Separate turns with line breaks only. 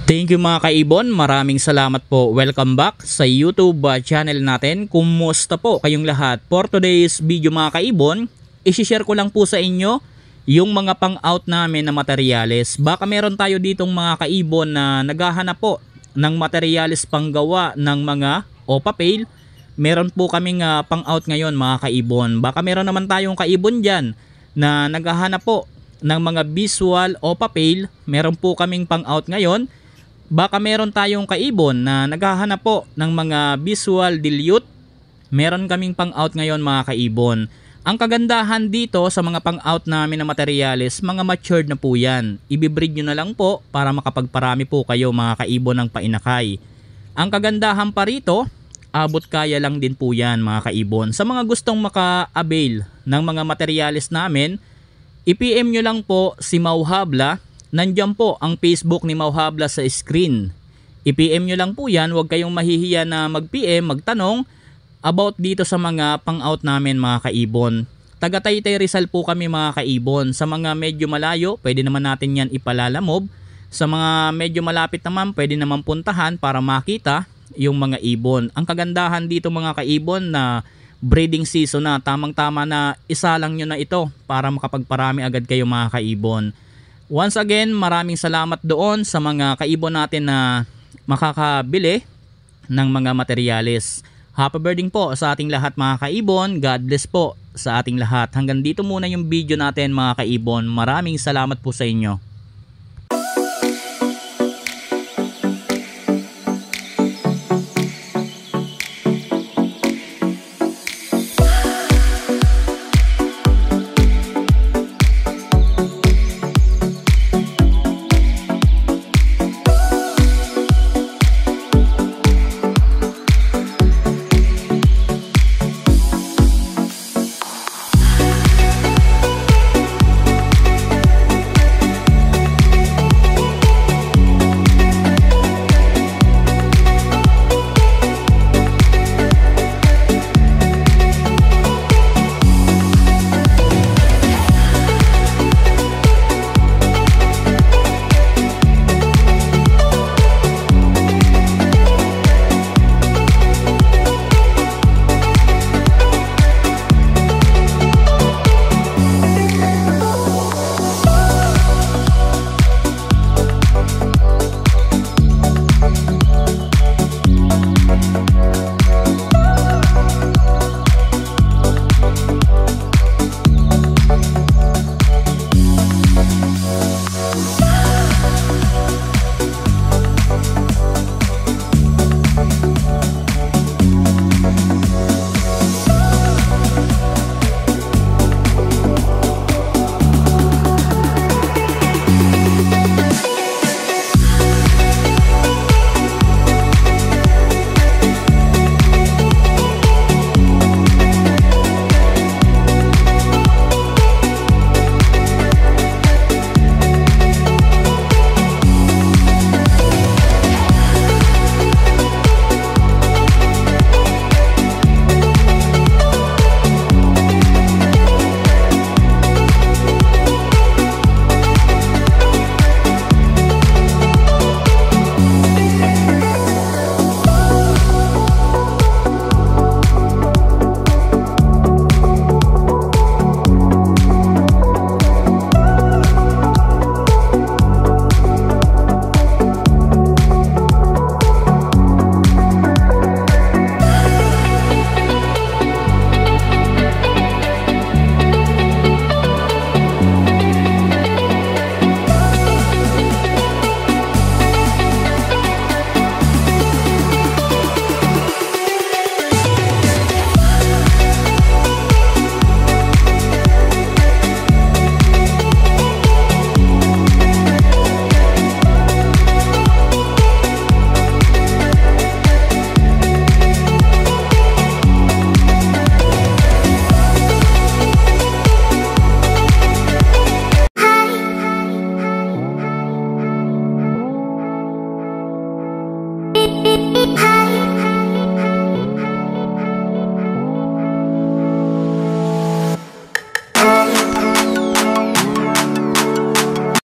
Thank you mga kaibon, maraming salamat po. Welcome back sa YouTube channel natin. Kumusta po kayong lahat? For today's video mga kaibon, isi-share ko lang po sa inyo yung mga pang-out namin na materyales. Baka meron tayo ditong mga kaibon na naghahanap po ng materyales panggawa ng mga OPA pail. Meron po kaming pang-out ngayon mga kaibon. Baka meron naman tayong kaibon dyan na naghahanap po ng mga visual OPA pail. Meron po kaming pang-out ngayon. Baka meron tayong kaibon na naghahanap po ng mga visual dilute. Meron kaming pang-out ngayon mga kaibon. Ang kagandahan dito sa mga pang-out namin na materyales, mga matured na po yan. Ibibreed nyo na lang po para makapagparami po kayo mga kaibon ng painakay. Ang kagandahan pa rito, abot kaya lang din po yan mga kaibon. Sa mga gustong maka-avail ng mga materyales namin, i-PM nyo lang po si Mau Habla. Nandiyan po ang Facebook ni Mau Habla sa screen. I-PM nyo lang po yan. Huwag kayong mahihiya na mag-PM, magtanong about dito sa mga pang-out namin mga kaibon. Taga Taytay Rizal po kami mga kaibon. Sa mga medyo malayo, pwede naman natin yan ipalalamob. Sa mga medyo malapit naman, pwede naman puntahan para makita yung mga ibon. Ang kagandahan dito mga kaibon na breeding season na, tamang-tama na isa lang nyo na ito para makapagparami agad kayo mga kaibon. Once again, maraming salamat doon sa mga kaibon natin na makakabili ng mga materyales. Happy birthday po sa ating lahat mga kaibon. God bless po sa ating lahat. Hanggang dito muna yung video natin mga kaibon. Maraming salamat po sa inyo.